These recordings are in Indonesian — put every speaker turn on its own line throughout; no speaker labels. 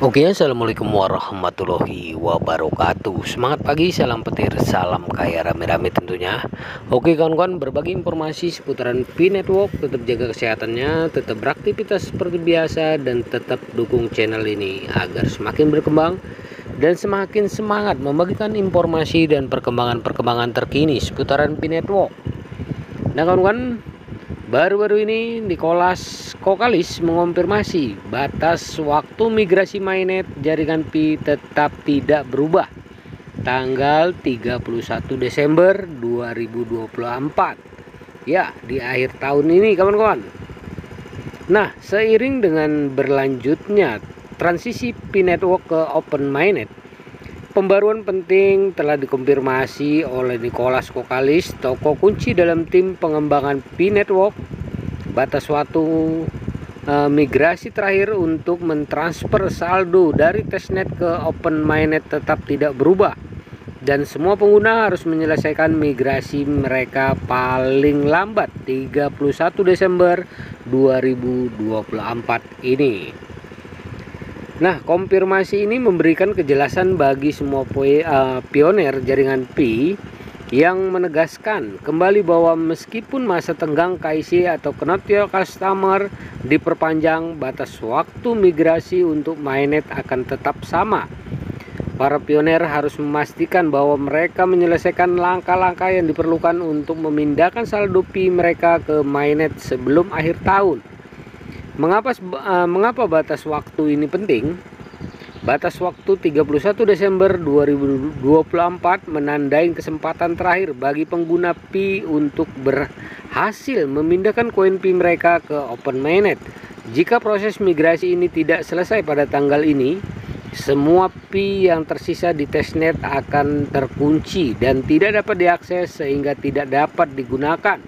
Oke, assalamualaikum warahmatullahi wabarakatuh. Semangat pagi, salam petir, salam kaya rame-rame tentunya. Oke kawan-kawan, berbagi informasi seputaran Pi Network. Tetap jaga kesehatannya, tetap beraktivitas seperti biasa, dan tetap dukung channel ini agar semakin berkembang dan semakin semangat membagikan informasi dan perkembangan terkini seputaran Pi Network. Nah kawan-kawan, baru-baru ini Nicholas Kokalis mengonfirmasi batas waktu migrasi mainnet jaringan Pi tetap tidak berubah tanggal 31 Desember 2024 ya, di akhir tahun ini kawan-kawan. Nah, seiring dengan berlanjutnya transisi Pi Network ke Open Mainnet, pembaruan penting telah dikonfirmasi oleh Nicholas Kokalis, tokoh kunci dalam tim pengembangan Pi Network. Batas waktu migrasi terakhir untuk mentransfer saldo dari testnet ke Open Mainnet tetap tidak berubah, dan semua pengguna harus menyelesaikan migrasi mereka paling lambat 31 Desember 2024 ini. Nah, konfirmasi ini memberikan kejelasan bagi semua pioner jaringan Pi yang menegaskan kembali bahwa meskipun masa tenggang KIC atau Not Your Customer diperpanjang, batas waktu migrasi untuk mainnet akan tetap sama. Para pioner harus memastikan bahwa mereka menyelesaikan langkah-langkah yang diperlukan untuk memindahkan saldo Pi mereka ke mainnet sebelum akhir tahun. Mengapa batas waktu ini penting? Batas waktu 31 Desember 2024 menandai kesempatan terakhir bagi pengguna Pi untuk berhasil memindahkan koin Pi mereka ke Open Mainnet. Jika proses migrasi ini tidak selesai pada tanggal ini, semua Pi yang tersisa di testnet akan terkunci dan tidak dapat diakses sehingga tidak dapat digunakan.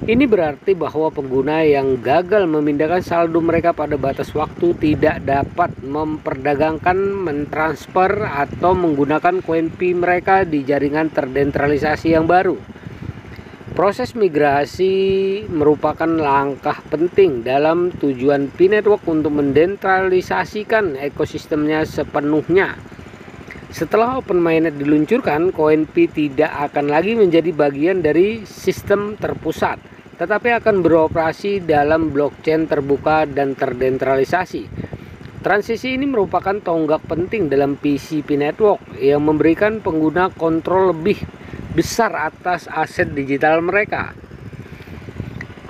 Ini berarti bahwa pengguna yang gagal memindahkan saldo mereka pada batas waktu tidak dapat memperdagangkan, mentransfer, atau menggunakan koin Pi mereka di jaringan terdesentralisasi yang baru. Proses migrasi merupakan langkah penting dalam tujuan Pi Network untuk mendesentralisasikan ekosistemnya sepenuhnya. Setelah Open Mainnet diluncurkan, koin Pi tidak akan lagi menjadi bagian dari sistem terpusat, tetapi akan beroperasi dalam blockchain terbuka dan terdesentralisasi. Transisi ini merupakan tonggak penting dalam visi Pi Network yang memberikan pengguna kontrol lebih besar atas aset digital mereka.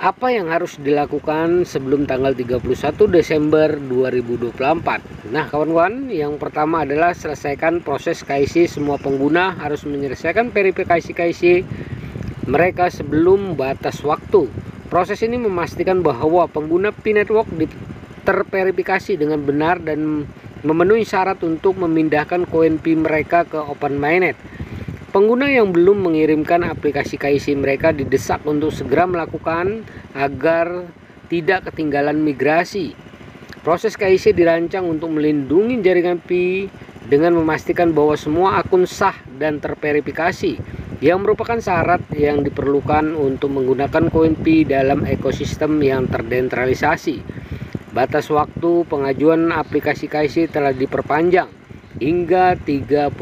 Apa yang harus dilakukan sebelum tanggal 31 Desember 2024? Nah kawan-kawan, yang pertama adalah selesaikan proses KIC. Semua pengguna harus menyelesaikan verifikasi KIC mereka sebelum batas waktu. Proses ini memastikan bahwa pengguna Pi Network terverifikasi dengan benar dan memenuhi syarat untuk memindahkan koin Pi mereka ke Open Mainnet. Pengguna yang belum mengirimkan aplikasi KIC mereka didesak untuk segera melakukan agar tidak ketinggalan migrasi. Proses KIC dirancang untuk melindungi jaringan Pi dengan memastikan bahwa semua akun sah dan terverifikasi, yang merupakan syarat yang diperlukan untuk menggunakan koin Pi dalam ekosistem yang terdesentralisasi. Batas waktu pengajuan aplikasi KIC telah diperpanjang hingga 30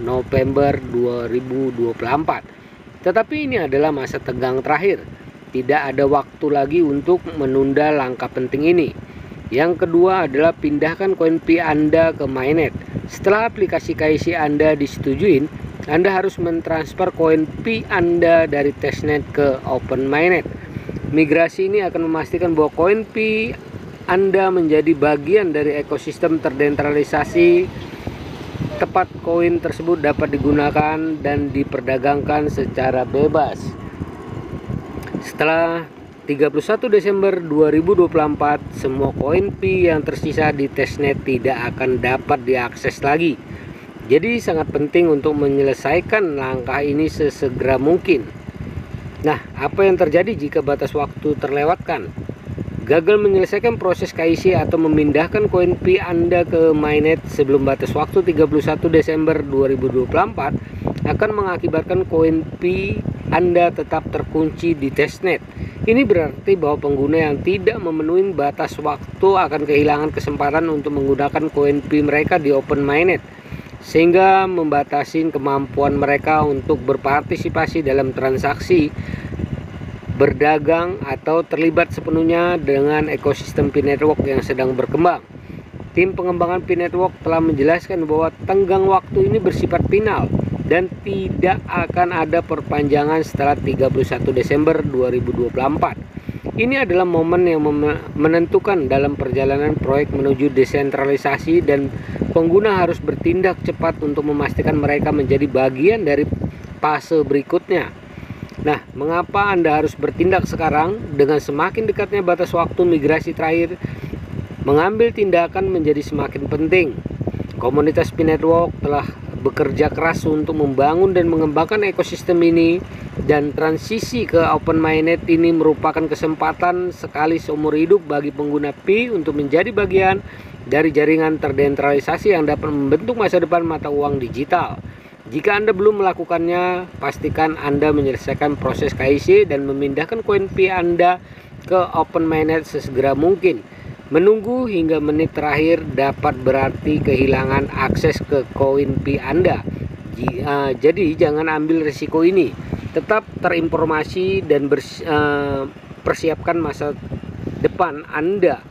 November 2024. Tetapi ini adalah masa tegang terakhir. Tidak ada waktu lagi untuk menunda langkah penting ini. Yang kedua adalah pindahkan koin Pi Anda ke mainnet. Setelah aplikasi KIC Anda disetujui, Anda harus mentransfer koin Pi Anda dari testnet ke Open Mainnet. Migrasi ini akan memastikan bahwa koin Pi Anda menjadi bagian dari ekosistem terdesentralisasi. Tepat koin tersebut dapat digunakan dan diperdagangkan secara bebas. Setelah 31 Desember 2024, semua koin Pi yang tersisa di testnet tidak akan dapat diakses lagi. Jadi sangat penting untuk menyelesaikan langkah ini sesegera mungkin. Nah, apa yang terjadi jika batas waktu terlewatkan? Gagal menyelesaikan proses KIC atau memindahkan koin Pi Anda ke mainnet sebelum batas waktu 31 Desember 2024 akan mengakibatkan koin Pi Anda tetap terkunci di testnet. Ini berarti bahwa pengguna yang tidak memenuhi batas waktu akan kehilangan kesempatan untuk menggunakan koin Pi mereka di open mainnet, sehingga membatasi kemampuan mereka untuk berpartisipasi dalam transaksi, berdagang, atau terlibat sepenuhnya dengan ekosistem Pi Network yang sedang berkembang. Tim pengembangan Pi Network telah menjelaskan bahwa tenggang waktu ini bersifat final dan tidak akan ada perpanjangan setelah 31 Desember 2024. Ini adalah momen yang menentukan dalam perjalanan proyek menuju desentralisasi, dan pengguna harus bertindak cepat untuk memastikan mereka menjadi bagian dari fase berikutnya. Nah, mengapa Anda harus bertindak sekarang? Dengan semakin dekatnya batas waktu migrasi terakhir, mengambil tindakan menjadi semakin penting. Komunitas Pi Network telah bekerja keras untuk membangun dan mengembangkan ekosistem ini, dan transisi ke open mainnet ini merupakan kesempatan sekali seumur hidup bagi pengguna Pi untuk menjadi bagian dari jaringan terdesentralisasi yang dapat membentuk masa depan mata uang digital. Jika Anda belum melakukannya, pastikan Anda menyelesaikan proses KYC dan memindahkan koin Pi Anda ke open mainnet sesegera mungkin. Menunggu hingga menit terakhir dapat berarti kehilangan akses ke koin Pi Anda. Jadi jangan ambil risiko ini. Tetap terinformasi dan persiapkan masa depan Anda.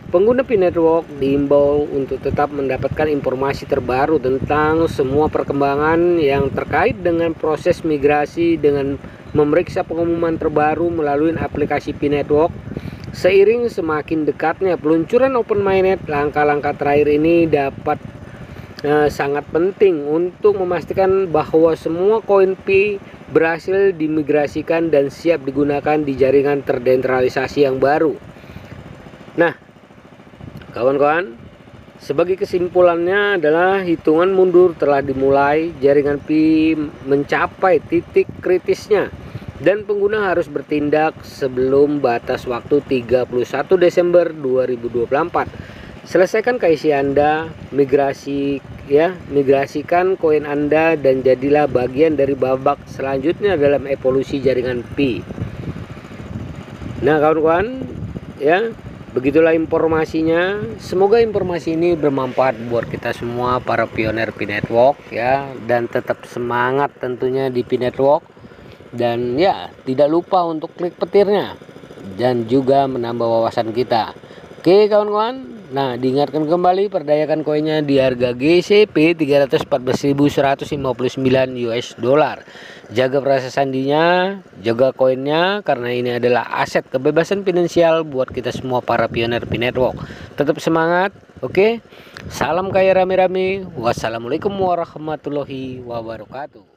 Pengguna Pi Network diimbau untuk tetap mendapatkan informasi terbaru tentang semua perkembangan yang terkait dengan proses migrasi dengan memeriksa pengumuman terbaru melalui aplikasi Pi Network. Seiring semakin dekatnya peluncuran open mainnet, langkah-langkah terakhir ini dapat sangat penting untuk memastikan bahwa semua koin Pi berhasil dimigrasikan dan siap digunakan di jaringan terdesentralisasi yang baru. Nah, kawan-kawan, sebagai kesimpulannya adalah hitungan mundur telah dimulai, jaringan Pi mencapai titik kritisnya, dan pengguna harus bertindak sebelum batas waktu 31 Desember 2024. Selesaikan KYC Anda, migrasikan koin Anda, dan jadilah bagian dari babak selanjutnya dalam evolusi jaringan Pi. Nah, kawan-kawan, ya, begitulah informasinya. Semoga informasi ini bermanfaat buat kita semua para pioner Pi Network, ya, dan tetap semangat tentunya di Pi Network. Dan ya, tidak lupa untuk klik petirnya dan juga menambah wawasan kita. Oke kawan-kawan, nah diingatkan kembali, perdayakan koinnya di harga GCP 314.159 US dollar. Jaga perasa sandinya, jaga koinnya, karena ini adalah aset kebebasan finansial buat kita semua para pioner Pi Network. Tetap semangat, oke? Salam kaya rame-rame. Wassalamualaikum warahmatullahi wabarakatuh.